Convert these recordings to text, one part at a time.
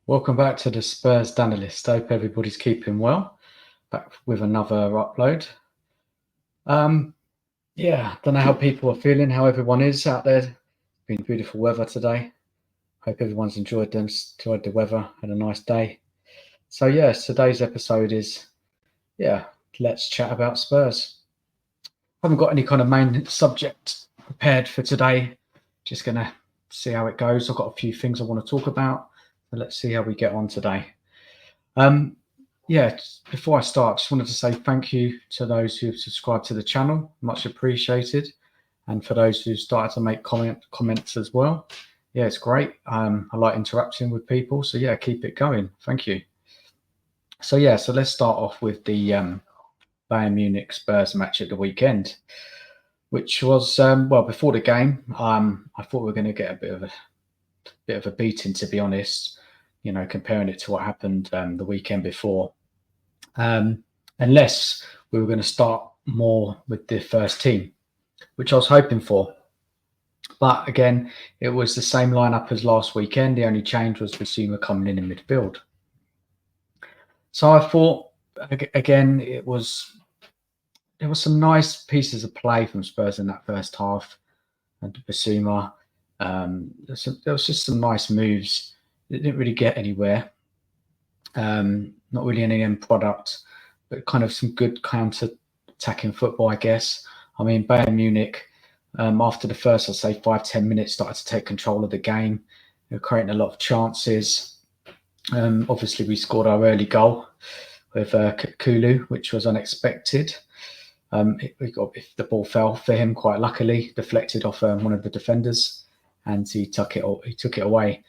Welcome back to the Spurs DANalyst. Hope everybody's keeping well. Back with another upload. Yeah, don't know how people are feeling, how everyone is out there. It's been beautiful weather today. Hope everyone's enjoyed the weather, had a nice day. So yes, today's episode is, let's chat about Spurs. Haven't got any kind of main subject prepared for today. Just gonna see how it goes. I've got a few things I want to talk about. So let's see how we get on today. Before I start, just wanted to say thank you to those who've subscribed to the channel. Much appreciated. And for those who started to make comments as well. Yeah, it's great. I like interacting with people. So yeah, keep it going. Thank you. So let's start off with the Bayern Munich Spurs match at the weekend, which was, before the game, I thought we were going to get a bit of a beating, to be honest, comparing it to what happened the weekend before. Unless we were going to start more with the first team, which I was hoping for. But again, it was the same lineup as last weekend. The only change was Basuma coming in midfield. So I thought, again, there was some nice pieces of play from Spurs in that first half. And Basuma, there was just some nice moves. It didn't really get anywhere. Not really any end product, but kind of some good counter-attacking football, I guess. I mean, Bayern Munich, after the first, I'd say 5-10 minutes, started to take control of the game. They were creating a lot of chances. Obviously, we scored our early goal with Kulu, which was unexpected. The ball fell for him quite luckily, deflected off one of the defenders, and he took it away.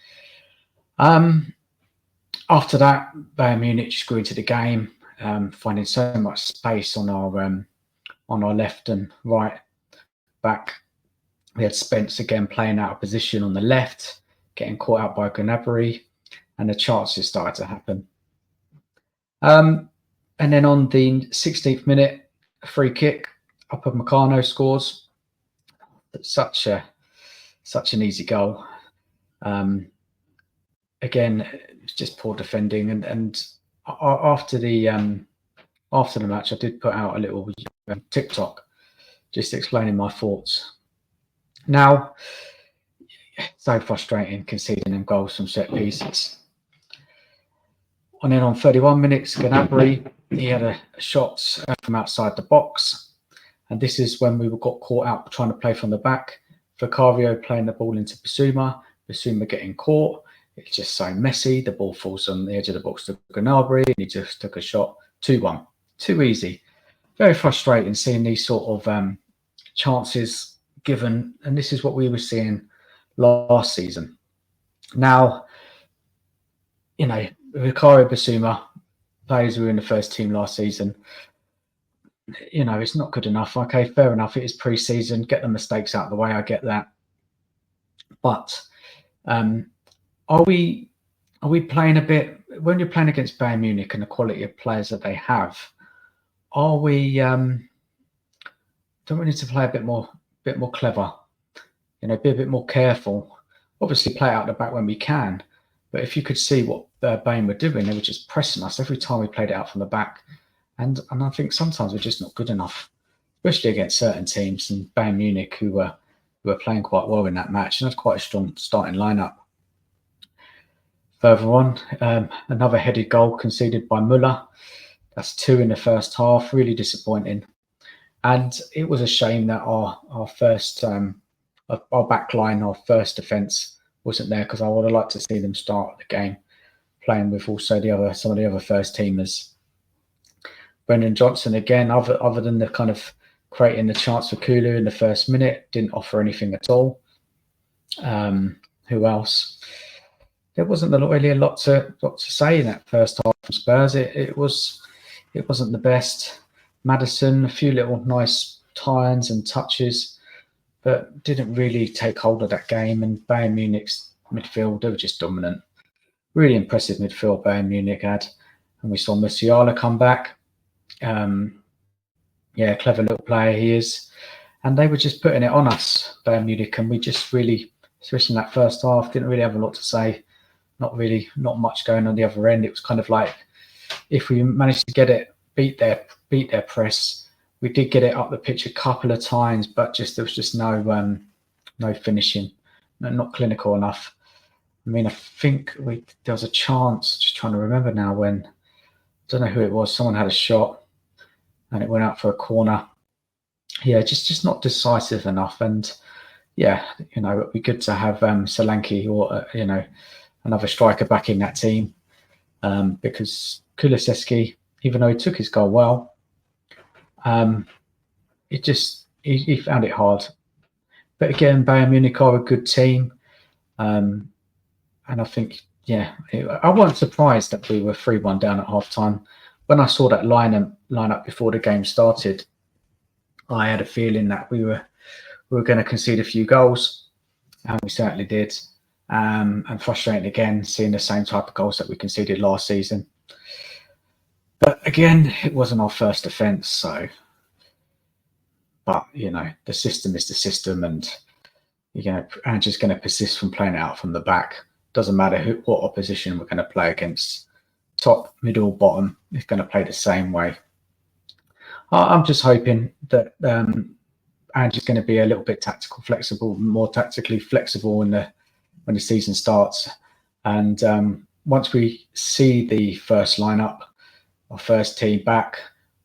After that, Bayern Munich just grew into the game, finding so much space on our left and right back. We had Spence again playing out of position on the left, getting caught out by Gnabry, and the chances started to happen. And then on the 16th minute, a free kick, Upamecano scores. Such an easy goal. Again, it's just poor defending, and after the match, I did put out a little TikTok just explaining my thoughts. Now, so frustrating conceding them goals from set pieces. And then on 31 minutes, Gnabry, he had a shot from outside the box, and this is when we got caught out trying to play from the back. Vicario playing the ball into Basuma getting caught. It's just so messy. The ball falls on the edge of the box to Gnabry, and he just took a shot. 2-1. Too easy. Very frustrating seeing these sort of chances given, and this is what we were seeing last season. Now, Vicario, Basuma, players who were in the first team last season, it's not good enough. Okay, fair enough. It is pre-season. Get the mistakes out of the way. I get that. But are we playing a bit, when you're playing against Bayern Munich and the quality of players that they have, are we don't we need to play a bit more clever, be a bit more careful? Obviously play out the back when we can, but if you could see what Bayern were doing, they were just pressing us every time we played it out from the back, and I think sometimes we're just not good enough, especially against certain teams, and Bayern Munich who were playing quite well in that match, and that's quite a strong starting lineup. Further on, another headed goal conceded by Müller. That's 2 in the first half. Really disappointing. And it was a shame that our first, our back line, our first defence wasn't there, because I would have liked to see them start the game playing with also some of the other first teamers. Brendan Johnson again, other than the kind of creating the chance for Kulu in the first minute, didn't offer anything at all. Who else? There wasn't really a lot to say in that first half from Spurs. It wasn't the best. Maddison, a few little nice tie-ins and touches, but didn't really take hold of that game. And Bayern Munich's midfield, they were just dominant. Really impressive midfield Bayern Munich had. And we saw Musiala come back. Clever little player he is. And they were just putting it on us, Bayern Munich, and we just really, especially in that first half, didn't really have a lot to say. not much going on the other end. It was kind of like if we managed to get it, beat their press, we did get it up the pitch a couple of times, but there was just no finishing, not clinical enough. I mean, I think there was a chance, just trying to remember now, when, I don't know who it was, someone had a shot and it went out for a corner. Yeah, just not decisive enough. And yeah, it'd be good to have Solanke or, another striker back in that team, because Kulusevski, even though he took his goal well, he found it hard. But again, Bayern Munich are a good team. And I think, I wasn't surprised that we were 3-1 down at half-time. When I saw that lineup before the game started, I had a feeling that we were going to concede a few goals, and we certainly did. And frustrating again, seeing the same type of goals that we conceded last season. But again, it wasn't our first offence, so. But the system is the system, and Ange's going to persist from playing it out from the back. Doesn't matter what opposition we're going to play against. Top, middle, bottom, it's going to play the same way. I'm just hoping that Ange's going to be a little bit more tactically flexible when the season starts. And once we see the first lineup, our first team back,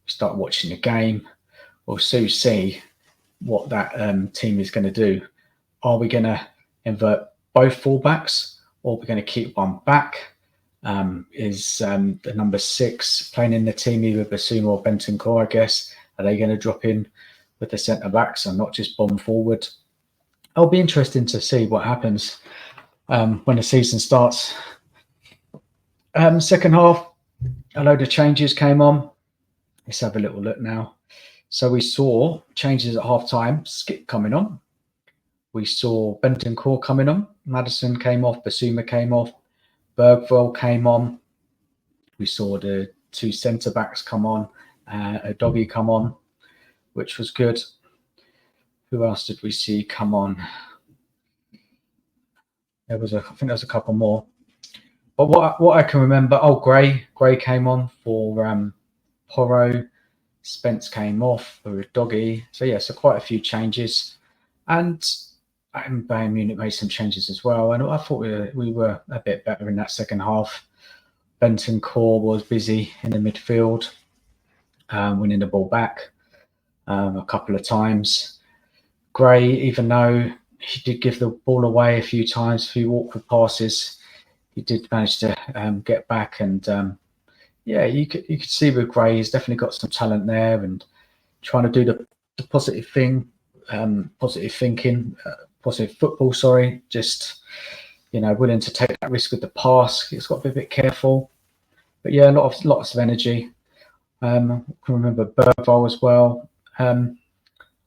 we start watching the game, we'll soon see what that team is going to do. Are we going to invert both fullbacks, or are we going to keep one back? Is the number 6 playing in the team, either Basuma or Bentancur, I guess? Are they going to drop in with the centre-backs and not just bomb forward? It'll be interesting to see what happens when the season starts. Second half, a load of changes came on. Let's have a little look now. So we saw changes at half-time. Skip coming on. We saw Bentancur coming on. Maddison came off. Basuma came off. Bergvall came on. We saw the 2 centre-backs come on. Doggy come on, which was good. Who else did we see come on? I think there was a couple more. But what I can remember, Gray came on for Porro. Spence came off for Doggy. So quite a few changes. And Bayern Munich made some changes as well. And I thought we were a bit better in that second half. Bentancur was busy in the midfield, winning the ball back a couple of times. Gray, even though he did give the ball away a few times, a few awkward passes, he did manage to get back. And you could see with Gray, he's definitely got some talent there, and trying to do the positive thing, positive thinking, positive football. Just willing to take that risk with the pass. He's got to be a bit careful. But lots of energy. I can remember Bergvall as well.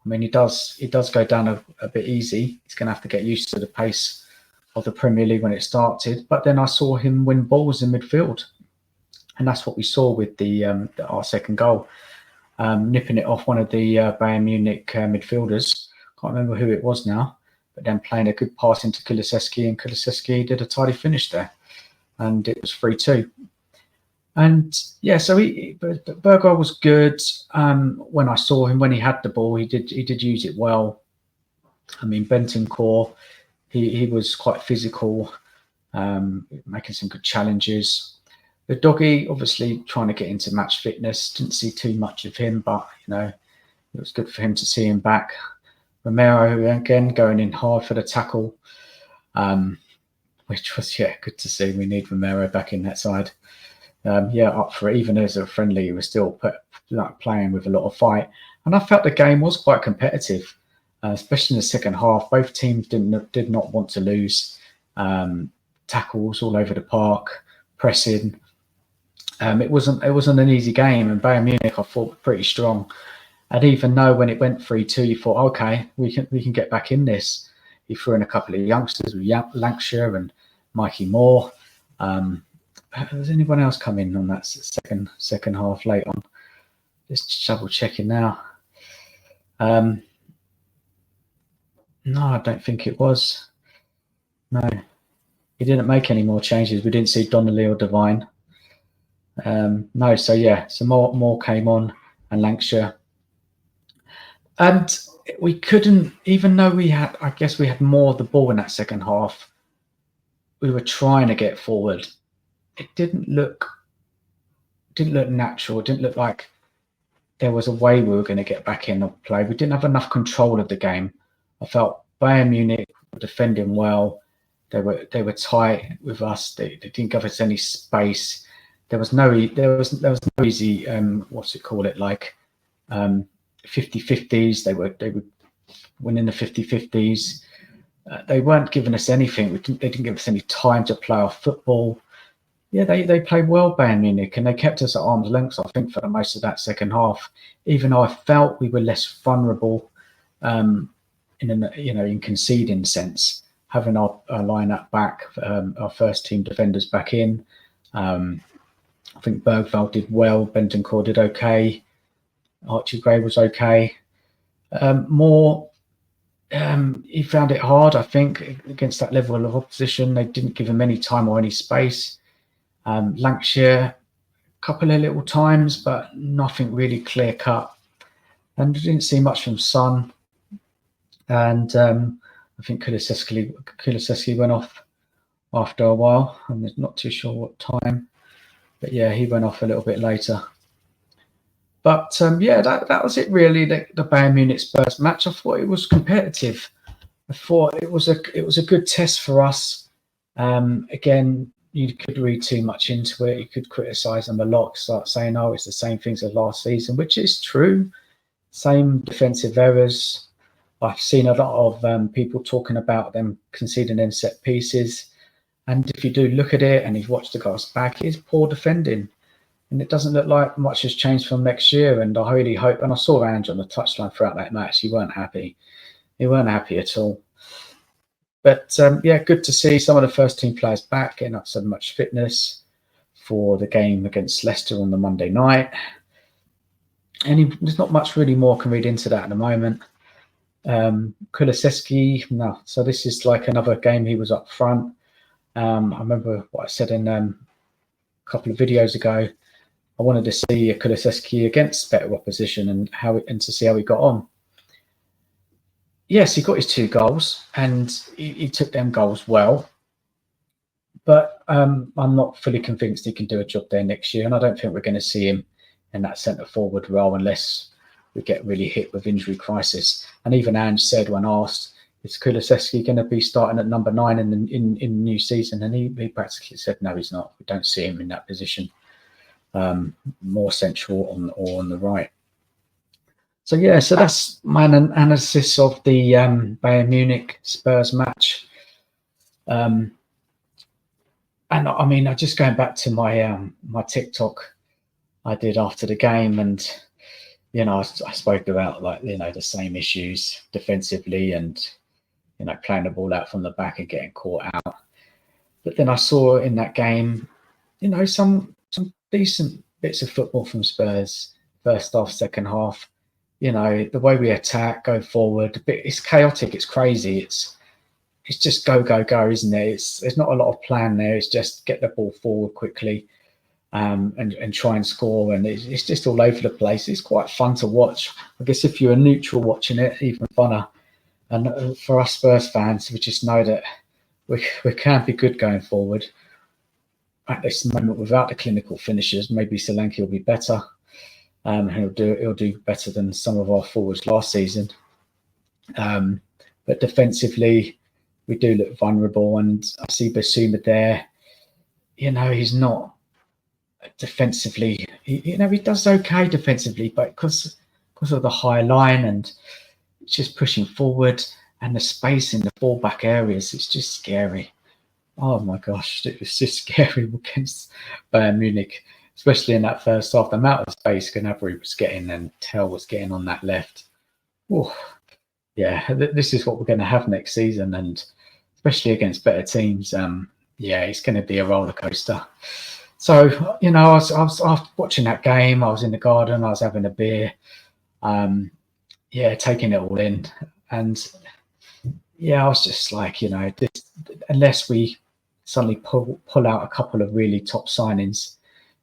He does go down a bit easy. He's going to have to get used to the pace of the Premier League when it started. But then I saw him win balls in midfield, and that's what we saw with our second goal, nipping it off one of the Bayern Munich midfielders. Can't remember who it was now, but then playing a good pass into Kulusevski, and Kulusevski did a tidy finish there, and it was 3-2. And so Bergvall was good. When I saw him, when he had the ball, he did use it well. I mean, Bentancur, he was quite physical, making some good challenges. The Doggy, obviously trying to get into match fitness. Didn't see too much of him, but it was good for him to see him back. Romero again going in hard for the tackle, which was good to see. We need Romero back in that side. Up for it. Even as a friendly, he was still playing with a lot of fight, and I felt the game was quite competitive, especially in the second half. Both teams did not want to lose. Tackles all over the park, pressing. It wasn't an easy game, and Bayern Munich I thought pretty strong. And even though when it went 3-2, you thought, okay, we can get back in this. He threw in a couple of youngsters with Lancashire and Mikey Moore. Has anyone else come in on that second half late on? Just double checking now. No, I don't think it was. No. he didn't make any more changes. We didn't see Donnelly or Devine. No, so yeah, so more came on, and Lancashire. And we couldn't, even though we had, I guess we had more of the ball in that second half, we were trying to get forward. It didn't look natural. It didn't look like there was a way we were going to get back in the play. We didn't have enough control of the game. I felt Bayern Munich were defending well. They were tight with us. They didn't give us any space. There was no easy 50-50s. They were winning the 50-50s. They weren't giving us anything. They didn't give us any time to play our football. Yeah, they played well, Bayern Munich, and they kept us at arm's length, I think, for the most of that second half. Even though I felt we were less vulnerable in conceding sense, having our line-up back, our first team defenders back in. I think Bergvall did well. Bentancur did okay. Archie Gray was okay. He found it hard, I think, against that level of opposition. They didn't give him any time or any space. Lancashire, a couple of little times, but nothing really clear cut. And didn't see much from Son. And I think Kulusevski went off after a while. I'm not too sure what time. But yeah, he went off a little bit later. But that was it really. The Bayern Munich Spurs match. I thought it was competitive. I thought it was a good test for us. Again, you could read too much into it. You could criticise them a lot, start saying, "Oh, it's the same things as last season," which is true. Same defensive errors. I've seen a lot of people talking about them conceding in set pieces. And if you do look at it and you've watched the guys back, it's poor defending. And it doesn't look like much has changed from next year. And I really hope, and I saw Ange on the touchline throughout that match, he weren't happy. He weren't happy at all. But good to see some of the first team players back, getting up so much fitness for the game against Leicester on the Monday night. And there's not much really more can read into that at the moment. Kulusevski, no. So this is like another game he was up front. I remember what I said in a couple of videos ago. I wanted to see Kulusevski against better opposition and to see how he got on. Yes, he got his 2 goals and he took them goals well. But I'm not fully convinced he can do a job there next year. And I don't think we're going to see him in that centre forward role unless we get really hit with injury crisis. And even Ange said when asked, is Kulusevski going to be starting at number 9 in the new season? And he practically said, no, he's not. We don't see him in that position. More central on the right. So that's my analysis of the Bayern Munich Spurs match. And I mean, just going back to my my TikTok I did after the game, and I spoke about the same issues defensively and playing the ball out from the back and getting caught out. But then I saw in that game, some decent bits of football from Spurs, first half, second half. The way we attack, go forward, it's chaotic, it's crazy, it's just go, isn't it? There's not a lot of plan there. It's just get the ball forward quickly and try and score, and it's just all over the place. It's quite fun to watch. I guess if you're a neutral watching it, even funner. And for us Spurs fans, we just know that we can be good going forward. At this moment, without the clinical finishers, maybe Solanke will be better. He'll do better than some of our forwards last season. But defensively, we do look vulnerable, and I see Basuma there. He's not defensively. He does okay defensively, but because of the high line and it's just pushing forward and the space in the fullback areas, it's just scary. Oh my gosh, it was just scary against Bayern Munich, especially in that first half. The amount of space Gnabry was getting and Tell was getting on that left. Oh, yeah, this is what we're going to have next season, and especially against better teams. It's going to be a roller coaster. So, I was watching that game. I was in the garden. I was having a beer. Taking it all in, and I was just like, unless we suddenly pull out a couple of really top signings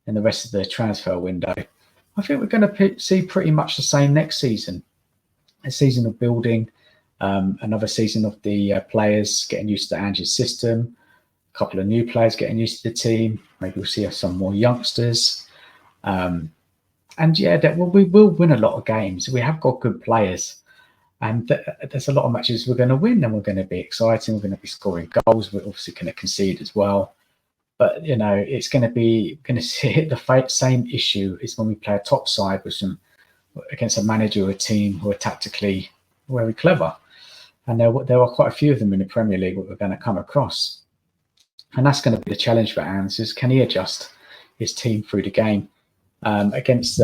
in the rest of the transfer window. I think we're going to see pretty much the same next season. A season of building, another season of the players getting used to Ange's system, a couple of new players getting used to the team. Maybe we'll see some more youngsters. And yeah, we will win a lot of games. We have got good players. And there's a lot of matches we're going to win, and we're going to be exciting. We're going to be scoring goals. We're obviously going to concede as well. But, it's going to hit the same issue as when we play a top side against a manager or a team who are tactically very clever. And there are quite a few of them in the Premier League that we're going to come across. And that's going to be the challenge for Hans, is can he adjust his team through the game against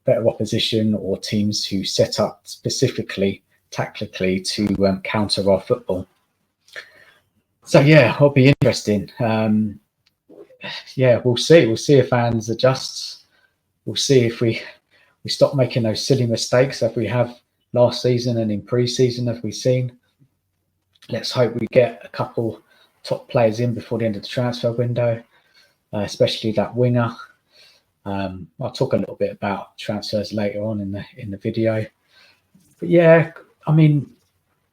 better opposition or teams who set up specifically tactically to counter our football. So yeah, it'll be interesting. We'll see. We'll see if Hans adjusts. We'll see if we stop making those silly mistakes that we have last season and in pre-season, as we've seen. Let's hope we get a couple top players in before the end of the transfer window, especially that winger. I'll talk a little bit about transfers later on in the video. But yeah, I mean,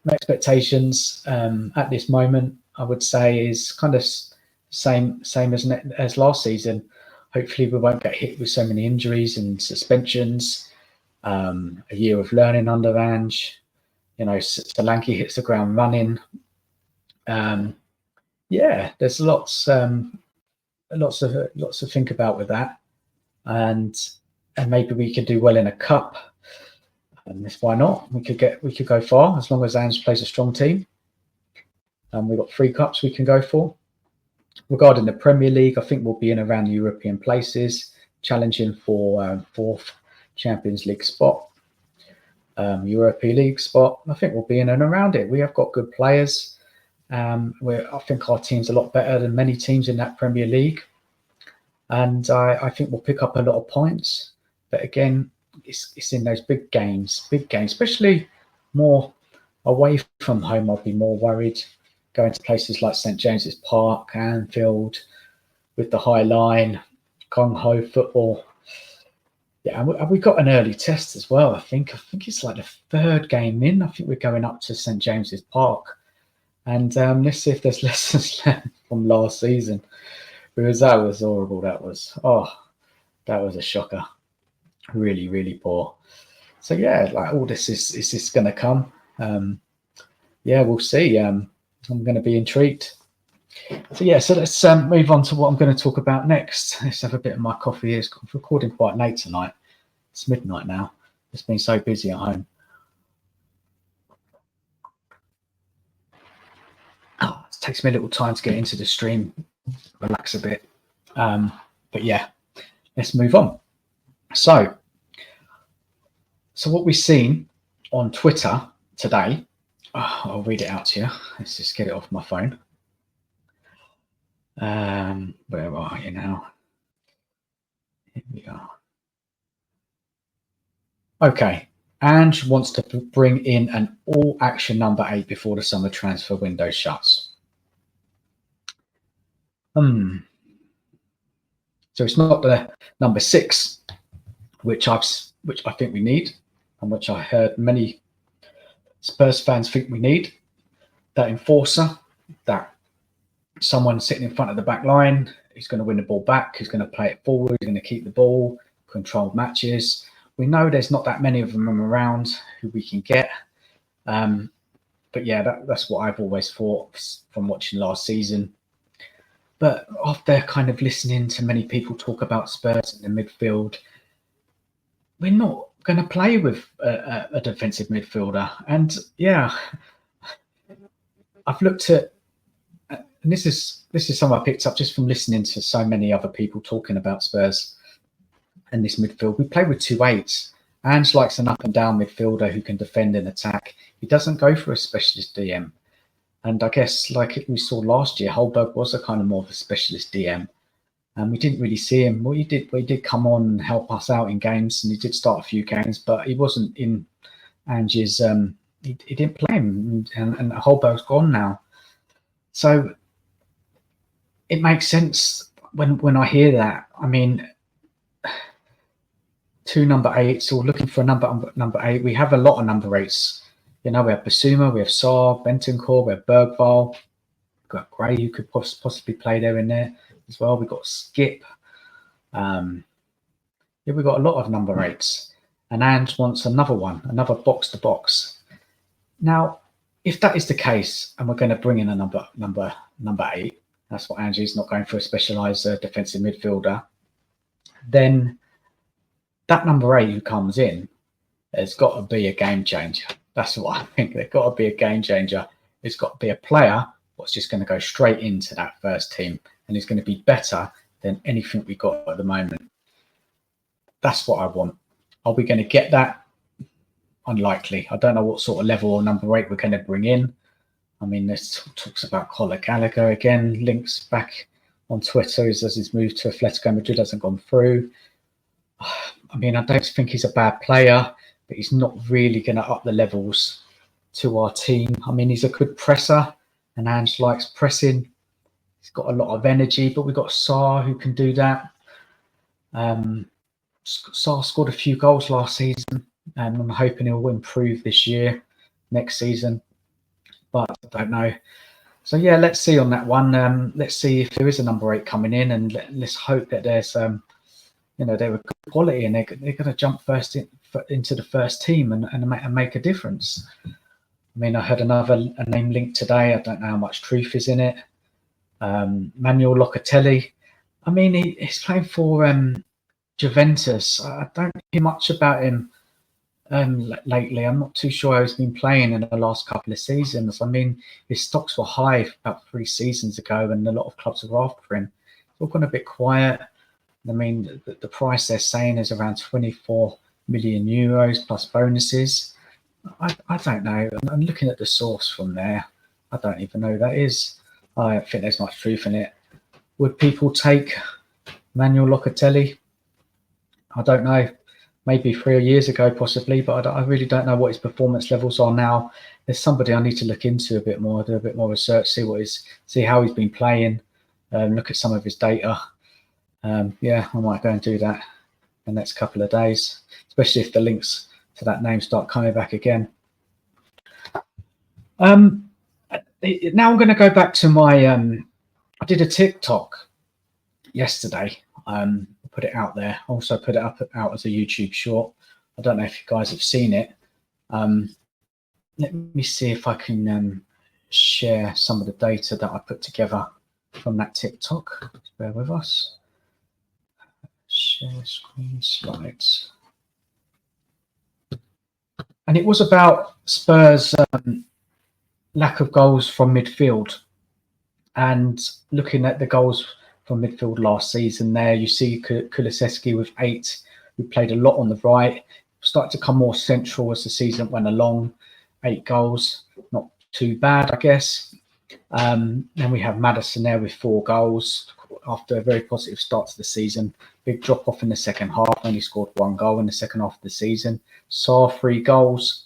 my expectations at this moment, I would say, is kind of same as last season. Hopefully, we won't get hit with so many injuries and suspensions. A year of learning under Ange. Solanke hits the ground running. There's lots to think about with that. And maybe we could do well in a cup. And why not? We could go far as long as Ange plays a strong team. And we've got 3 cups we can go for. Regarding the Premier League, I think we'll be in around the European places, challenging for 4th Champions League spot, Europa League spot. I think we'll be in and around it. We have got good players. I think our team's a lot better than many teams in that Premier League. And I think we'll pick up a lot of points. But again, it's in those big games, especially more away from home. I'll be more worried going to places like St James's Park, Anfield, with the high line, gung-ho football. Yeah, and we got an early test as well. I think it's like the 3rd game in. I think we're going up to St James's Park. And let's see if there's lessons learned from last season. Because that was horrible. That was a shocker. Really, really poor. So yeah, like all this is going to come. We'll see. I'm going to be intrigued. So let's move on to what I'm going to talk about next. Let's have a bit of my coffee. I'm recording quite late tonight. It's midnight now. It's been so busy at home. It takes me a little time to get into the stream, relax a bit. But yeah, let's move on. So what we've seen on Twitter today, I'll read it out to you. Let's just get it off my phone. Where are you now? Here we are. Okay. Ange wants to bring in an all-action number 8 before the summer transfer window shuts. So it's not the number 6, which I think we need, and which I heard many Spurs fans think we need. That enforcer, that someone sitting in front of the back line who's going to win the ball back, who's going to play it forward, who's going to keep the ball, control matches. We know there's not that many of them around who we can get. But yeah, that's what I've always thought from watching last season. But after kind of listening to many people talk about Spurs in the midfield, we're not going to play with a defensive midfielder. And yeah, I've looked at, and this is something I picked up just from listening to so many other people talking about Spurs and this midfield. We play with 2 8s. Ange likes an up and down midfielder who can defend and attack. He doesn't go for a specialist DM. And I guess like we saw last year, Holberg was a kind of more of a specialist DM. And we didn't really see him. Well, he did come on and help us out in games, and he did start a few games, but he wasn't in Ange's. He didn't play him, and Holberg's gone now. So it makes sense when I hear that. I mean, 2 number 8s, or looking for a number 8. We have a lot of number 8s. We have Basuma, we have Sarr, Bentancur, we have Bergvall, we've got Gray, who could possibly play there in there as well. We've got Skip. We've got a lot of number 8s. And Ange wants another one, another box-to-box. Now, if that is the case, and we're going to bring in a number 8, that's what Ange is, not going for a specialised defensive midfielder, then that number 8 who comes in has got to be a game changer. That's what I think. They've got to be a game changer. It's got to be a player what's just going to go straight into that first team, and is going to be better than anything we got at the moment. That's what I want. Are we going to get that? Unlikely. I don't know what sort of level or number 8 we're going to bring in. I mean, this talks about Conor Gallagher again. Links back on Twitter as his move to Atletico Madrid hasn't gone through. I mean, I don't think he's a bad player, but he's not really going to up the levels to our team. I mean, he's a good presser, and Ange likes pressing. He's got a lot of energy, but we've got Sarr who can do that. Sarr scored a few goals last season, and I'm hoping he'll improve this year, next season. But I don't know. So yeah, let's see on that one. Let's see if there is a number 8 coming in, and let's hope that there's they're a good quality, and they're going to jump into the first team and make a difference. I mean, I heard a name linked today. I don't know how much truth is in it. Manuel Locatelli. I mean, he's playing for Juventus. I don't hear much about him lately. I'm not too sure how he's been playing in the last couple of seasons. I mean, his stocks were high about 3 seasons ago, and a lot of clubs were after him. It's all gone a bit quiet. I mean, the price they're saying is around 24 million euros plus bonuses. I don't know. I'm looking at the source from there. I don't even know who that is. I don't think there's much truth in it. Would people take Manuel Locatelli? I don't know. Maybe 3 years ago, possibly, but I really don't know what his performance levels are now. There's somebody I need to look into a bit more, do a bit more research, see how he's been playing, look at some of his data. I might go and do that in the next couple of days, especially if the links to that name start coming back again. Now I'm going to go back to my I did a TikTok yesterday. Put it out there. Also put it out as a YouTube short. I don't know if you guys have seen it. Let me see if I can share some of the data that I put together from that TikTok. Just bear with us. Share screen slides. And it was about Spurs' lack of goals from midfield. And looking at the goals from midfield last season there, you see Kulusevski with 8, who played a lot on the right, started to come more central as the season went along. 8 goals, not too bad, I guess. Then we have Maddison there with 4 goals after a very positive start to the season. Big drop off in the second half, only scored 1 goal in the second half of the season. Saw 3 goals.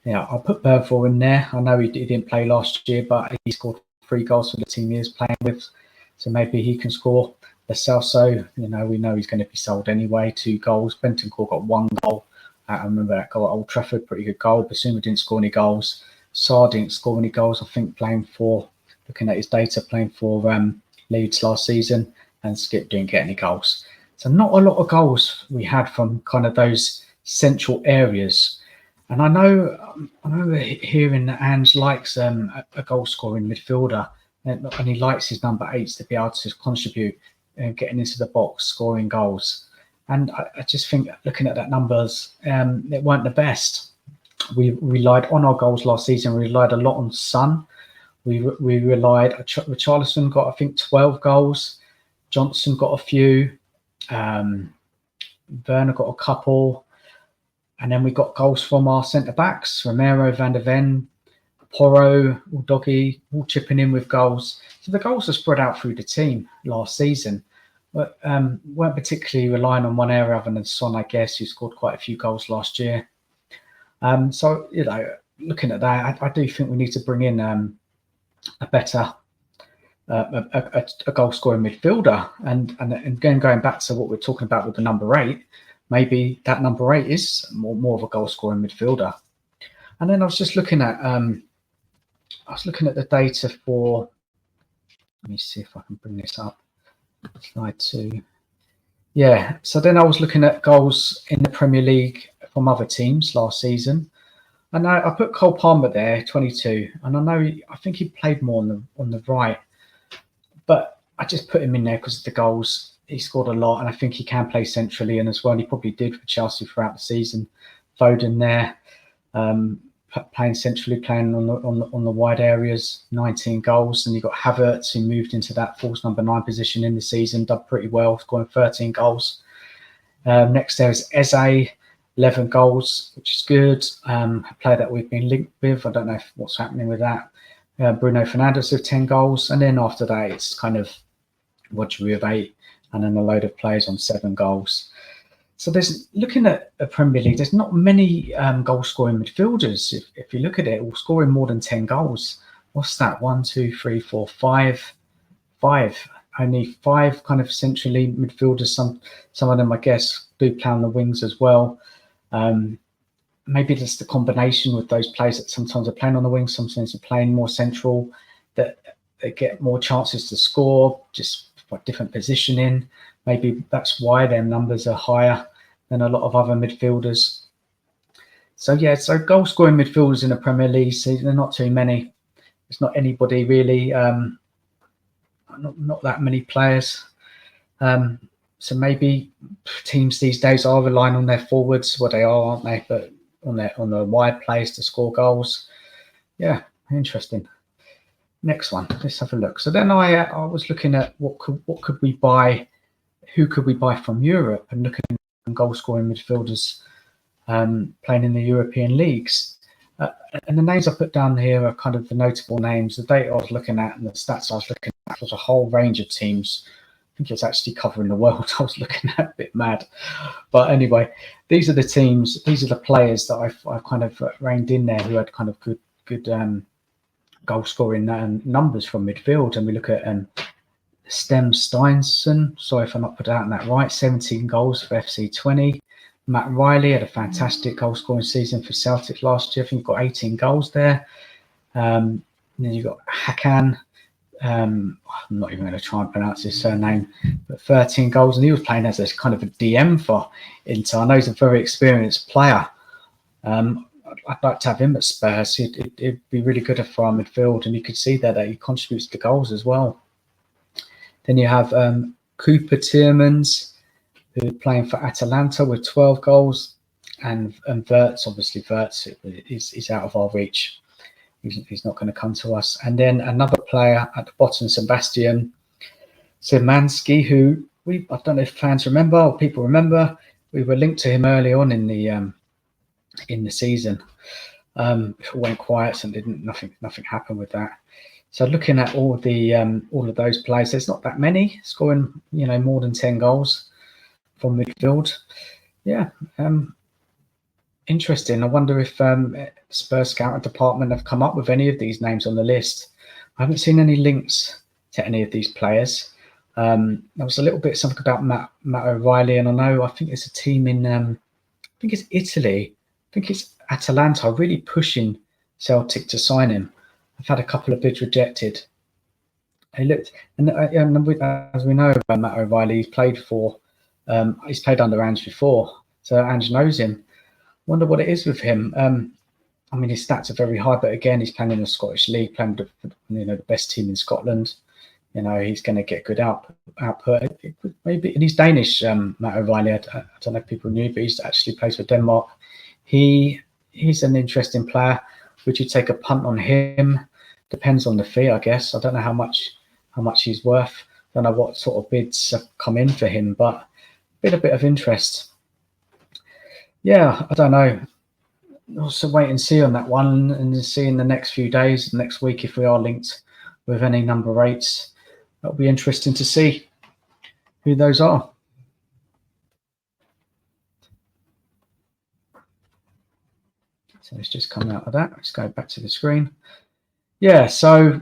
Yeah, I'll put Bergvall in there. I know he didn't play last year, but he scored 3 goals for the team he is playing with. So maybe he can score. The Celso, we know he's going to be sold anyway. 2 goals. Bentancur got 1 goal. I remember that goal at Old Trafford, pretty good goal. Basuma didn't score any goals. Sarr didn't score any goals, I think, looking at his data, playing for Leeds last season. And Skip didn't get any goals. So not a lot of goals we had from kind of those central areas. And I remember hearing that Ange likes a goal-scoring midfielder, and he likes his number 8s to be able to contribute, getting into the box, scoring goals. And I just think, looking at that numbers, it weren't the best. We relied on our goals last season. We relied a lot on Son. We relied. Richarlison got, I think, 12 goals. Johnson got a few. Werner got a couple. And then we got goals from our centre-backs, Romero, Van der Ven, Porro, Udogi, all chipping in with goals. So the goals are spread out through the team last season. But weren't particularly relying on one area other than Son, I guess, who scored quite a few goals last year. So, looking at that, I do think we need to bring in a better a goal scoring midfielder. And again, going back to what we're talking about with the number 8, maybe that number 8 is more of a goal scoring midfielder. And then I was just looking at the data for. Let me see if I can bring this up. Slide 2. Yeah. So then I was looking at goals in the Premier League from other teams last season. And I put Cole Palmer there, 22, and I think he played more on the right, but I just put him in there because of the goals. He scored a lot, and I think he can play centrally, and as well, he probably did for Chelsea throughout the season. Foden there, playing centrally, playing on the wide areas, 19 goals, and you got Havertz, who moved into that false number 9 position in the season, done pretty well, scoring 13 goals. Next there is Eze. 11 goals, which is good. A player that we've been linked with. I don't know what's happening with that. Bruno Fernandes with 10 goals. And then after that, it's kind of Rodri with 8, and then a load of players on 7 goals. So there's, looking at the Premier League, there's not many goal-scoring midfielders. If you look at it, all scoring more than 10 goals. What's that? 1, 2, 3, 4, 5. 5. Only 5 kind of centrally midfielders. Some of them, I guess, do play on the wings as well. Maybe just the combination with those players that sometimes are playing on the wing, sometimes are playing more central, that they get more chances to score, just for different positioning. Maybe that's why their numbers are higher than a lot of other midfielders. So goal scoring midfielders in the Premier League, so there are not too many. There's not anybody really, not that many players. So maybe teams these days are relying on their forwards. Well, they are, aren't they? But on the wide plays to score goals. Yeah, interesting. Next one. Let's have a look. So then I was looking at what could we buy? Who could we buy from Europe? And looking at goal scoring midfielders playing in the European leagues. And the names I put down here are kind of the notable names. The data I was looking at and the stats I was looking at was a whole range of teams. I think it's actually covering the world. I was looking at, a bit mad. But anyway, these are the teams, these are the players that I've kind of reined in there who had kind of good goal scoring numbers from midfield. And we look at Stem Steinson, sorry if I'm not putting that right, 17 goals for FC20. Matt Riley had a fantastic goal scoring season for Celtic last year. I think he got 18 goals there. And then you've got Hakan. I'm not even going to try and pronounce his surname, but 13 goals, and he was playing as a kind of a DM for Inter. I know he's a very experienced player. I'd like to have him at Spurs. It'd be really good for our midfield, and you could see there that he contributes to goals as well. Then you have Cooper Tielemans, who's playing for Atalanta with 12 goals, and Wirtz, obviously Wirtz is out of our reach. He's not going to come to us. And then another player at the bottom, Sebastian Szymanski, who I don't know if fans remember or people remember. We were linked to him early on in the season. It went quiet, so nothing happened with that. So looking at all of those players, there's not that many scoring, more than 10 goals from midfield. Yeah. Interesting. I wonder if Spurs scouting department have come up with any of these names on the list. I haven't seen any links to any of these players. There was a little bit something about Matt O'Reilly, and I think it's a team in, I think it's Italy. I think it's Atalanta really pushing Celtic to sign him. I've had a couple of bids rejected. He looked, and as we know about Matt O'Reilly, he's played under Ange before, so Ange knows him. Wonder what it is with him. His stats are very high, but again, he's playing in the Scottish League, playing with the best team in Scotland. He's going to get good output. Maybe, and he's Danish, Matt O'Reilly. I don't know if people knew, but he's actually plays for Denmark. He's an interesting player. Would you take a punt on him? Depends on the fee, I guess. I don't know how much he's worth. I don't know what sort of bids have come in for him, but a bit of interest. Yeah, I don't know. Also wait and see on that one, and see in the next few days, next week, if we are linked with any number 8s. That'll be interesting to see who those are. So let's just come out of that. Let's go back to the screen. Yeah, so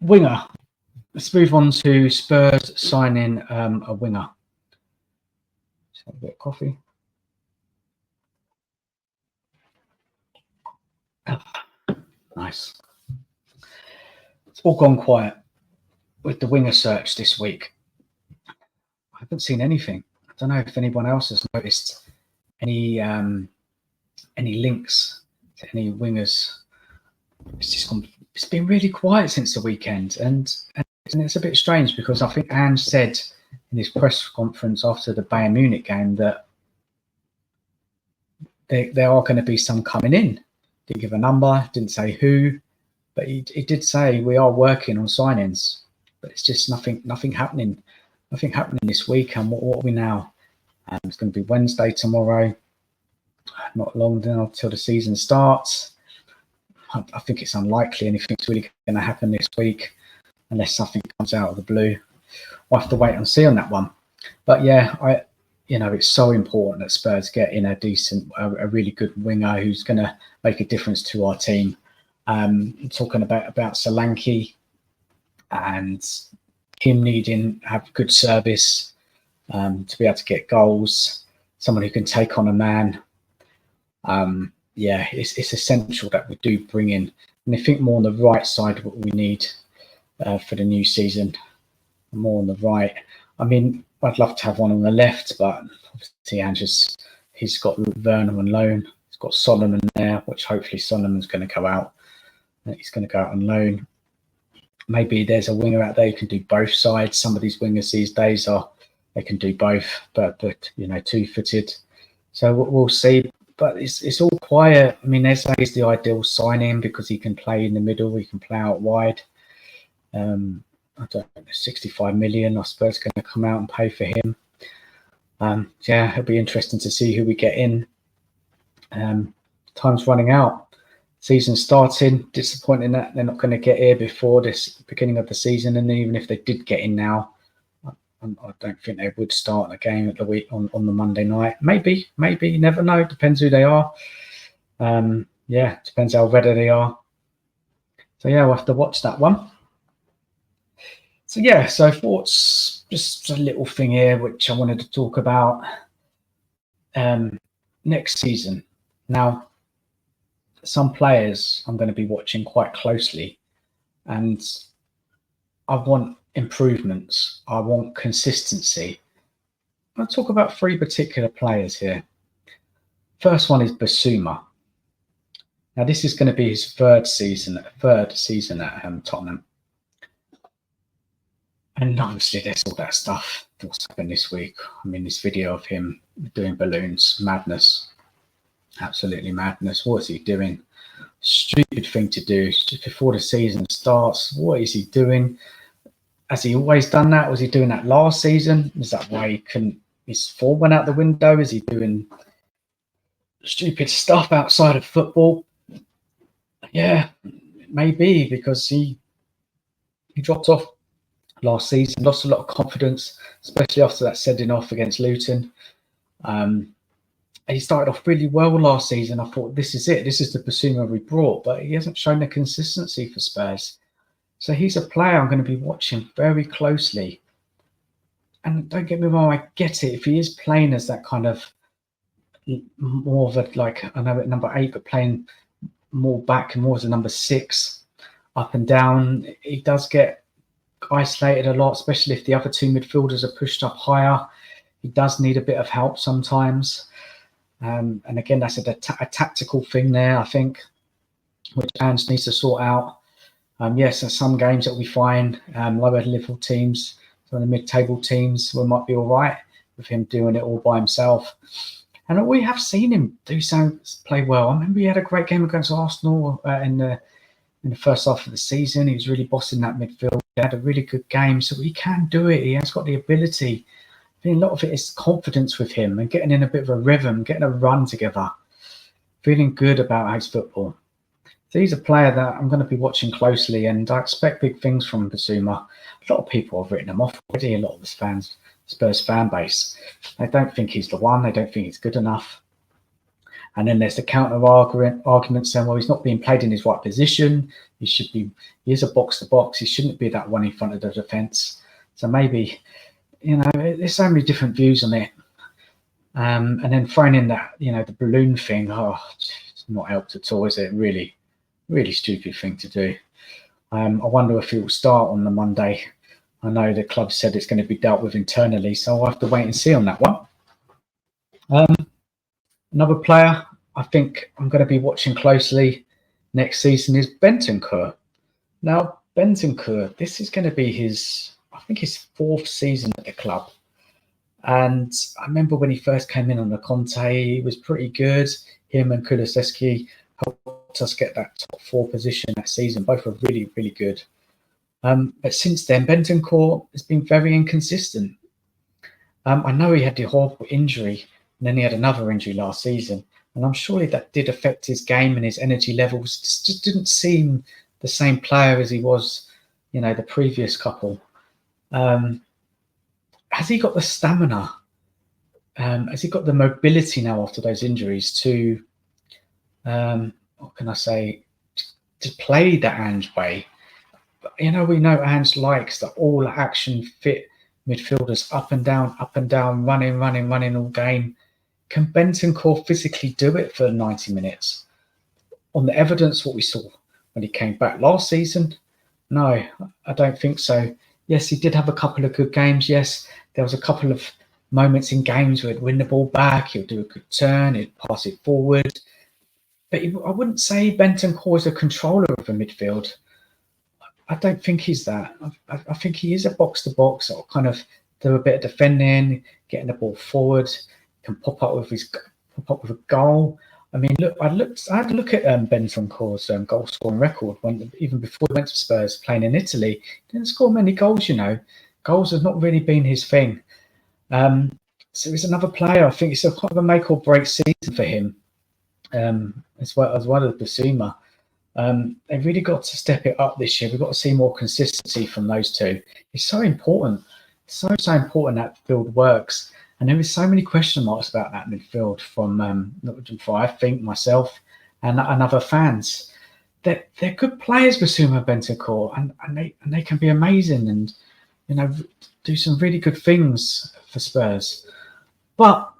Winger. Let's move on to Spurs signing a winger. Just have a bit of coffee. Nice. It's all gone quiet with the winger search this week. I haven't seen anything. I don't know if anyone else has noticed any links to any wingers. It's been really quiet since the weekend, and it's a bit strange because I think Ange said in his press conference after the Bayern Munich game that there are going to be some coming in. Didn't give a number, didn't say who, but he did say we are working on signings, but it's just nothing happening. Nothing happening this week. And what are we now? It's going to be Wednesday tomorrow. Not long now till the season starts. I think it's unlikely anything's really going to happen this week unless something comes out of the blue. We'll have to wait and see on that one. But yeah, it's so important that Spurs get in a really good winger who's going to make a difference to our team. Talking about Solanke and him needing to have good service to be able to get goals, someone who can take on a man. It's essential that we do bring in. And I think more on the right side of what we need for the new season. More on the right. I mean, I'd love to have one on the left, but obviously he's got Werner on loan. He's got Solomon there, which hopefully Solomon's going to go out. He's going to go out on loan. Maybe there's a winger out there who can do both sides. Some of these wingers these days they can do both, but two-footed. So we'll see. But it's all quiet. I mean, Eze is the ideal signing because he can play in the middle. He can play out wide. I don't know, 65 million, I suppose, going to come out and pay for him. It'll be interesting to see who we get in. Time's running out. Season starting. Disappointing that they're not going to get here before this beginning of the season. And even if they did get in now, I don't think they would start the game at the week on the Monday night. Maybe, you never know. Depends who they are. Depends how ready they are. So we'll have to watch that one. So thoughts, just a little thing here which I wanted to talk about. Next season. Now, some players I'm going to be watching quite closely, and I want improvements. I want consistency. I'll talk about 3 particular players here. First one is Basuma. Now, this is going to be his third season at Tottenham. And obviously, there's all that stuff that's happened this week. I mean, this video of him doing balloons, madness. Absolutely madness. What is he doing? Stupid thing to do just before the season starts. What is he doing? Has he always done that? Was he doing that last season? Is that why his form went out the window? Is he doing stupid stuff outside of football? Yeah, maybe, because he dropped off last season, lost a lot of confidence, especially after that sending off against Luton. He started off really well last season. I thought, this is it. This is the Basuma we brought, but he hasn't shown the consistency for Spurs. So he's a player I'm going to be watching very closely. And don't get me wrong, I get it. If he is playing as that kind of more of a, I know at number 8, but playing more back and more as a number 6, up and down, he does get isolated a lot, especially if the other 2 midfielders are pushed up higher. He does need a bit of help sometimes. And again, that's a tactical thing there, I think, which Ange needs to sort out. Yes, there's some games that we find lower level teams, some of the mid-table teams, we might be all right with him doing it all by himself. And we have seen him play well. I remember he had a great game against Arsenal in the first half of the season. He was really bossing that midfield. He had a really good game, so he can do it. He has got the ability. I think a lot of it is confidence with him and getting in a bit of a rhythm, getting a run together, feeling good about his football. So he's a player that I'm going to be watching closely, and I expect big things from Basuma. A lot of people have written him off already, a lot of Spurs fan base. They don't think he's the one. They don't think he's good enough. And then there's the counter argument saying, well, he's not being played in his right position. He is a box to box. He shouldn't be that one in front of the defence. So maybe, there's so many different views on it. And then throwing in that, the balloon thing, it's not helped at all, is it? Really, really stupid thing to do. I wonder if it will start on the Monday. I know the club said it's going to be dealt with internally, so I'll have to wait and see on that one. Another player I think I'm going to be watching closely next season is Bentancur. Now, Bentancur, this is going to be his 4th season at the club. And I remember when he first came in under Conte, he was pretty good. Him and Kulusevski helped us get that top 4 position that season. Both were really, really good. But since then, Bentancur has been very inconsistent. I know he had the horrible injury, and then he had another injury last season. And I'm sure that did affect his game and his energy levels. Just didn't seem the same player as he was, the previous couple. Has he got the stamina? Has he got the mobility now after those injuries to, what can I say, to play the Ange way? We know Ange likes the all action fit midfielders, up and down, running all game. Can Bentancur physically do it for 90 minutes? On the evidence, what we saw when he came back last season, no, I don't think so. Yes, he did have a couple of good games. Yes, there was a couple of moments in games where he'd win the ball back, he'll do a good turn, he'd pass it forward. But I wouldn't say Bentancur is a controller of a midfield. I don't think he's that. I think he is a box-to-box, or kind of do a bit of defending, getting the ball forward, can pop up with a goal. I mean, look, I had to look at Bentancur's goal scoring record even before he went to Spurs, playing in Italy. He didn't score many goals, Goals has not really been his thing. So he's another player. I think it's a kind of a make or break season for him, as well as Bissouma. They've really got to step it up this year. We've got to see more consistency from those two. It's so important. It's so important that field works. And there is so many question marks about that midfield from I think myself and other fans. They're good players, Bissouma, Bentancur, and they can be amazing and do some really good things for Spurs. But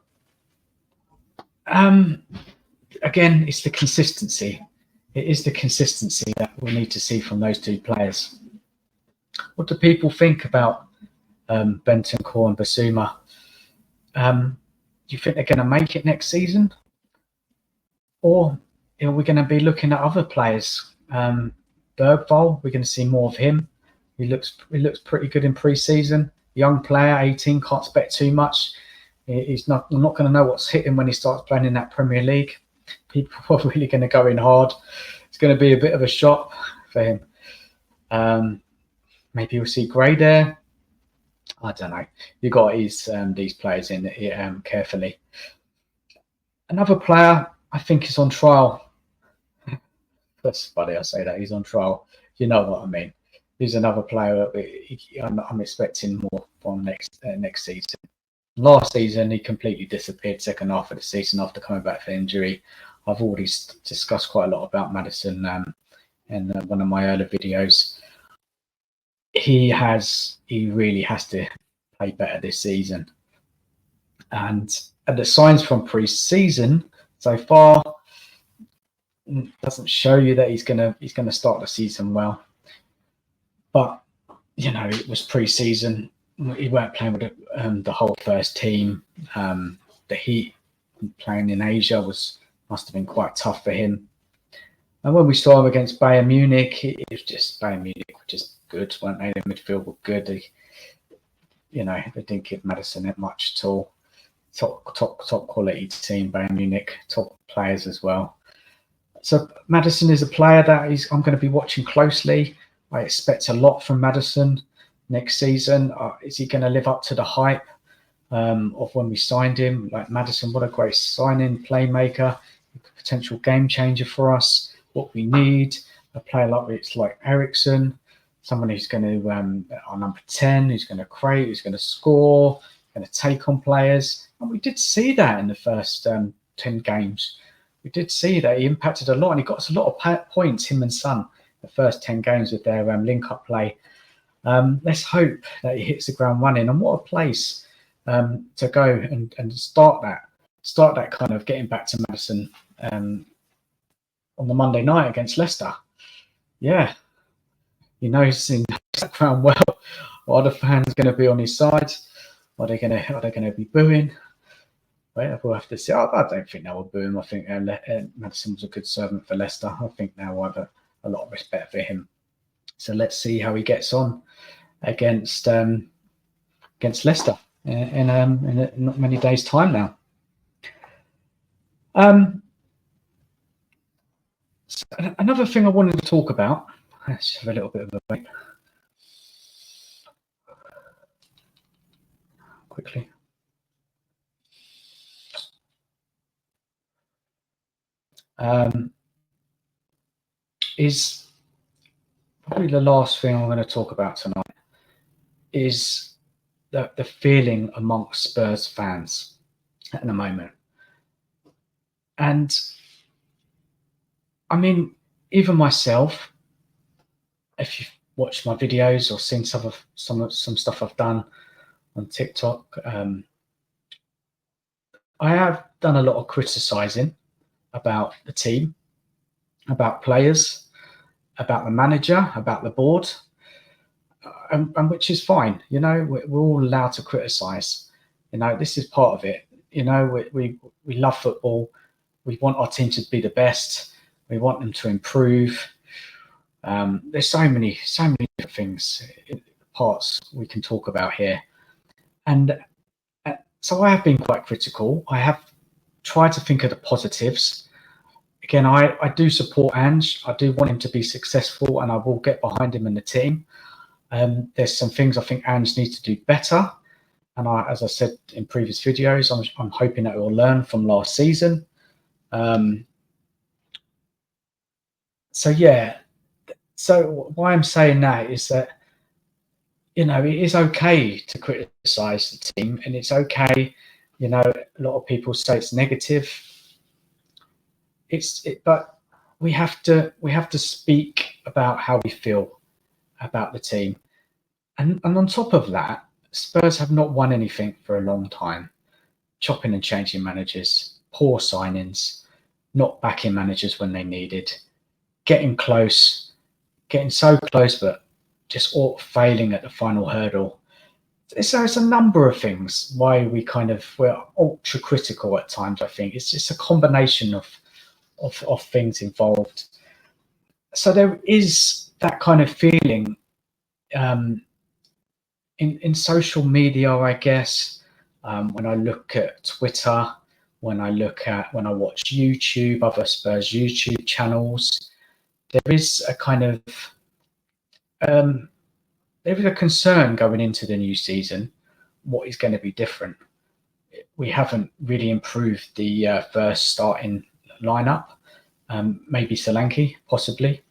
again, it's the consistency. It is the consistency that we'll need to see from those two players. What do people think about Bentancur and Bissouma? Do you think they're going to make it next season? Or are we going to be looking at other players? Bergvall, we're going to see more of him. He looks pretty good in pre-season. Young player, 18, can't expect too much. I'm not going to know what's hitting when he starts playing in that Premier League. People are really going to go in hard. It's going to be a bit of a shock for him. Maybe we'll see Gray there. I don't know. You've got these players in carefully. Another player I think is on trial. That's funny I say that. He's on trial. You know what I mean. He's another player that I'm expecting more from next season. Last season, he completely disappeared second half of the season after coming back for injury. I've already discussed quite a lot about Maddison in one of my earlier videos. He really has to play better this season. And the signs from pre-season so far doesn't show you that he's gonna start the season well. But it was pre-season. He weren't playing with the whole first team. The heat playing in Asia must have been quite tough for him. And when we saw him against Bayern Munich, it was just Bayern Munich were just good, weren't they? The midfield were good. They didn't give Maddison that much at all. Top quality team, Bayern Munich, top players as well. So Maddison is a player that I'm going to be watching closely. I expect a lot from Maddison next season. Is he going to live up to the hype of when we signed him? Like Maddison, what a great signing, playmaker, potential game changer for us. What we need, a player like Eriksen, someone who's going to, our number 10, who's going to create, who's going to score, going to take on players. And we did see that in the first 10 games. we did see that he impacted a lot, and he got us a lot of points, him and Son, the first 10 games with their link-up play. Let's hope that he hits the ground running. And what a place to go and start that kind of getting back to Maddison on the Monday night against Leicester. Yeah, he knows in the ground well. Are the fans going to be on his side? Are they going to be booing? Well, we'll have to see. I don't think they will boo him. I think Maddison was a good servant for Leicester. I think they will have a lot of respect for him. So let's see how he gets on against Leicester in not many days' time now. So another thing I wanted to talk about. Let's have a little bit of a break. Quickly. Is probably the last thing I'm going to talk about tonight is the feeling amongst Spurs fans at the moment. And I mean, even myself, if you've watched my videos or seen some stuff I've done on TikTok, I have done a lot of criticizing about the team, about players, about the manager, about the board, and which is fine. You know, we're all allowed to criticize. You know, this is part of it. You know, we love football. We want our team to be the best. We want them to improve. There's so many different things, parts we can talk about here. And so I have been quite critical. I have tried to think of the positives. Again, I do support Ange. I do want him to be successful, and I will get behind him and the team. There's some things I think Ange needs to do better. And as I said in previous videos, I'm hoping that we'll learn from last season. So why I'm saying that is that, you know, it is okay to criticize the team, and it's okay. You know, a lot of people say it's negative. But we have to speak about how we feel about the team, and on top of that, Spurs have not won anything for a long time. Chopping and changing managers, poor signings, not backing managers when they needed, getting so close, but just all failing at the final hurdle. So it's a number of things why we're ultra critical at times. I think it's just a combination of things involved. So there is that kind of feeling in social media, I guess. When I look at Twitter, when I watch YouTube, other Spurs YouTube channels, there is a kind of there is a concern going into the new season. What is going to be different? We haven't really improved the first starting lineup. Maybe Solanke, possibly.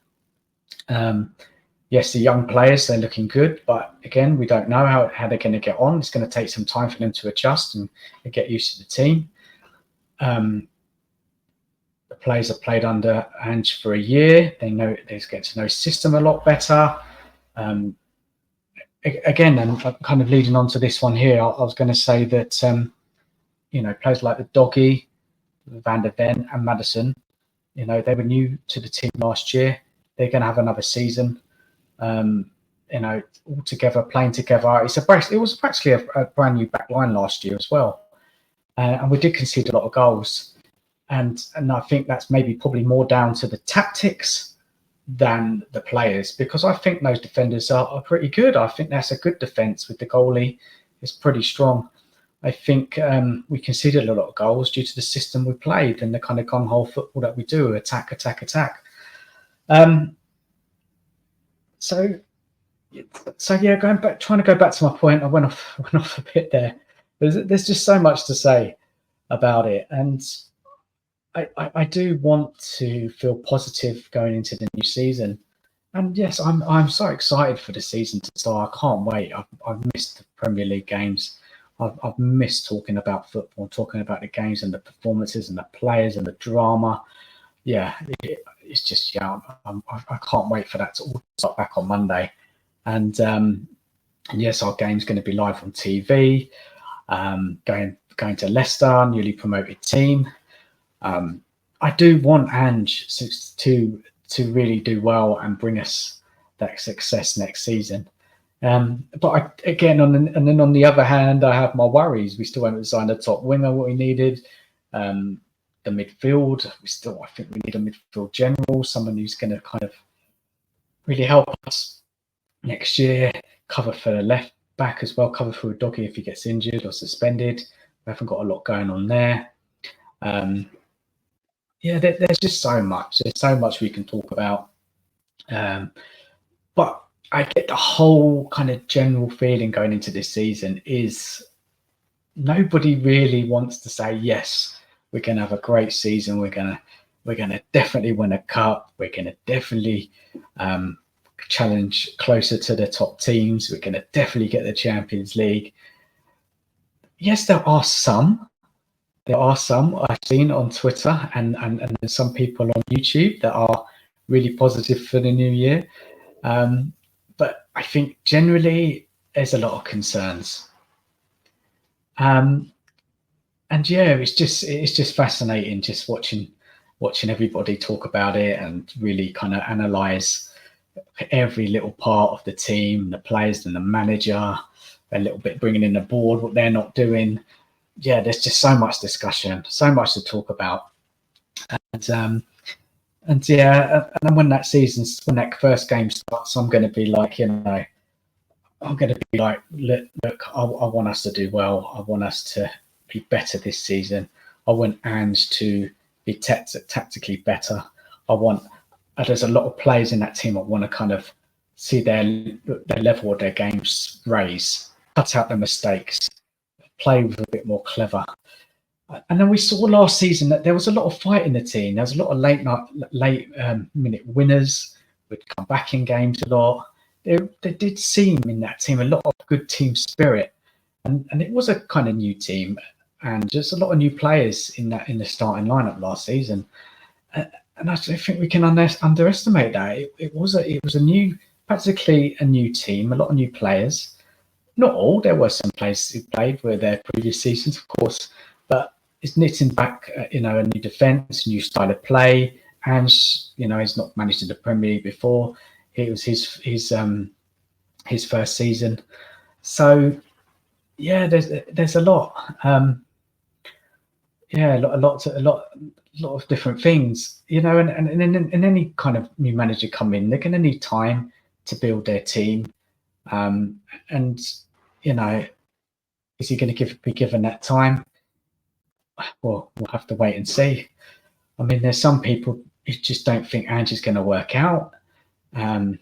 Yes, the young players, they're looking good, but again, we don't know how they're going to get on. It's going to take some time for them to adjust and get used to the team. The players have played under Ange for a year. They get to know his system a lot better. Again, and kind of leading on to this one here, I was going to say that you know, players like the Doggy, Van der Ven, and Maddison, you know, they were new to the team last year. They're going to have another season. You know, all together, playing together. It was actually a brand new back line last year as well, and we did concede a lot of goals. And I think that's probably more down to the tactics than the players, because I think those defenders are pretty good. I think that's a good defence with the goalie. It's pretty strong. I think we conceded a lot of goals due to the system we played and the kind of gung-ho football that we do, attack. So yeah, trying to go back to my point. I went off a bit there. There's just so much to say about it, and I do want to feel positive going into the new season. And yes, I'm so excited for the season to start. I can't wait. I've missed the Premier League games. I've missed talking about football, talking about the games and the performances and the players and the drama. Yeah, it's just I can't wait for that to all start back on Monday. And yes, our game's going to be live on TV. Going to Leicester, newly promoted team. I do want Ange to really do well and bring us that success next season. But on the other hand, I have my worries. We still haven't signed a top winger, what we needed. The midfield, I think we need a midfield general, someone who's going to kind of really help us next year, cover for the left back as well, cover for Udogie if he gets injured or suspended. We haven't got a lot going on there. There's just so much. There's so much we can talk about. But I get the whole kind of general feeling going into this season is nobody really wants to say, yes, we're going to have a great season. We're going to definitely win a cup. We're going to definitely challenge closer to the top teams. We're going to definitely get the Champions League. Yes, there are some I've seen on Twitter and some people on YouTube that are really positive for the new year. But I think generally there's a lot of concerns. And yeah, it's just fascinating just watching everybody talk about it and really kind of analyze every little part of the team, the players and the manager, a little bit bringing in the board, what they're not doing. Yeah, there's just so much discussion, so much to talk about. And then when that first game starts, I'm going to be like, look, I want us to do well. I want us to be better this season. I want Ange to be tactically better. There's a lot of players in that team I want to kind of see their level of their games raise, cut out the mistakes, play with a bit more clever. And then we saw last season that there was a lot of fight in the team. There was a lot of late minute winners would come back in games a lot. There did seem in that team a lot of good team spirit, and it was a kind of new team, and just a lot of new players in the starting lineup last season. And I think we can underestimate that. It was practically a new team, a lot of new players. Not all. There were some players who played with their previous seasons, of course, but it's knitting back, a new defence, new style of play. And he's not managed in the Premier League before. It was his first season. So yeah, there's a lot. A lot of different things, and in any kind of new manager come in, they're going to need time to build their team. And is he going to be given that time? Well, we'll have to wait and see. I mean, there's some people who just don't think Ange is going to work out. And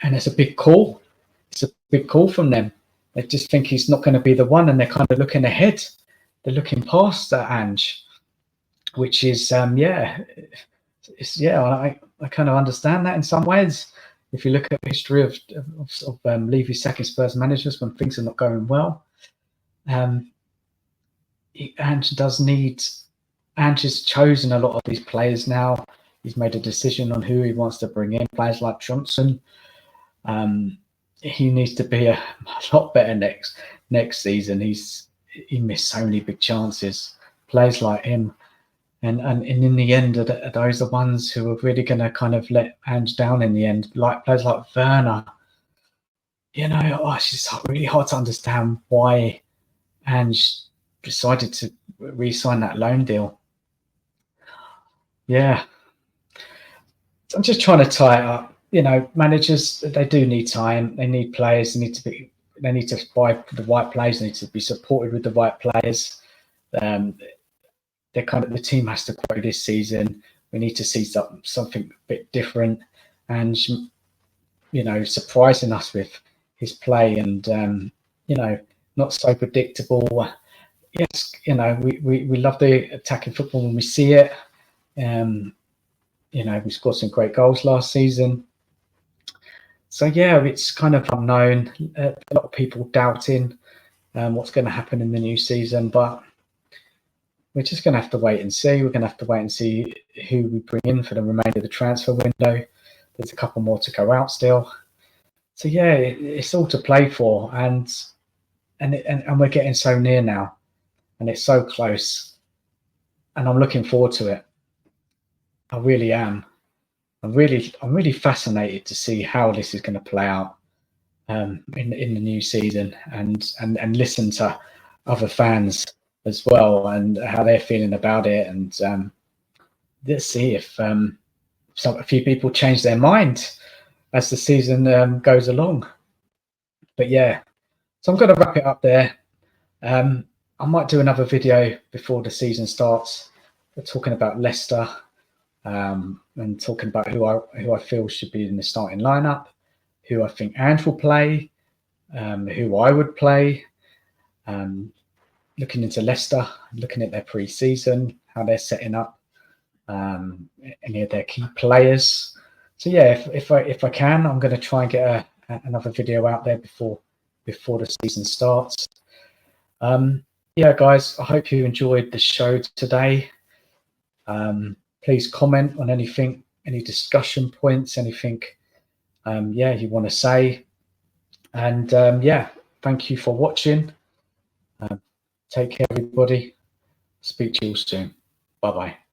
it's a big call. It's a big call from them. They just think he's not going to be the one, and they're kind of looking ahead. They're looking past that Ange, which is, I kind of understand that in some ways. If you look at the history of Levy second Spurs managers when things are not going well, Ange has chosen a lot of these players now. He's made a decision on who he wants to bring in. Players like Johnson. He needs to be a lot better next season. He missed so many big chances. Players like him, and in the end, are those the ones who are really going to kind of let Ange down in the end? Like players like Werner. It's just really hard to understand why Ange decided to re-sign that loan deal. Yeah. I'm just trying to tie it up. Managers, they do need time. They need players. They need to buy the right players. They need to be supported with the right players. The team has to grow this season. We need to see something a bit different, and surprising us with his play and not so predictable. Yes, we love the attacking football when we see it. We scored some great goals last season. So yeah, it's kind of unknown. A lot of people doubting. what's going to happen in the new season, but we're just going to have to wait and see. We're going to have to wait and see who we bring in for the remainder of the transfer window. There's a couple more to go out still. So yeah, it's all to play for, and we're getting so near now, and it's so close, and I'm looking forward to it. I really am. I'm really fascinated to see how this is going to play out in the new season, and listen to other fans as well and how they're feeling about it, and let's see if a few people change their mind as the season goes along. But yeah, so I'm going to wrap it up there. I might do another video before the season starts. We're talking about Leicester, and talking about who I feel should be in the starting lineup, who I think Ange will play, who I would play. Looking into Leicester, looking at their pre-season, how they're setting up, any of their key players. So yeah, if I can, I'm going to try and get another video out there before the season starts. Yeah, guys, I hope you enjoyed the show today. Please comment on anything, any discussion points, anything you want to say. And yeah, thank you for watching. Take care, everybody. Speak to you all soon. Bye-bye.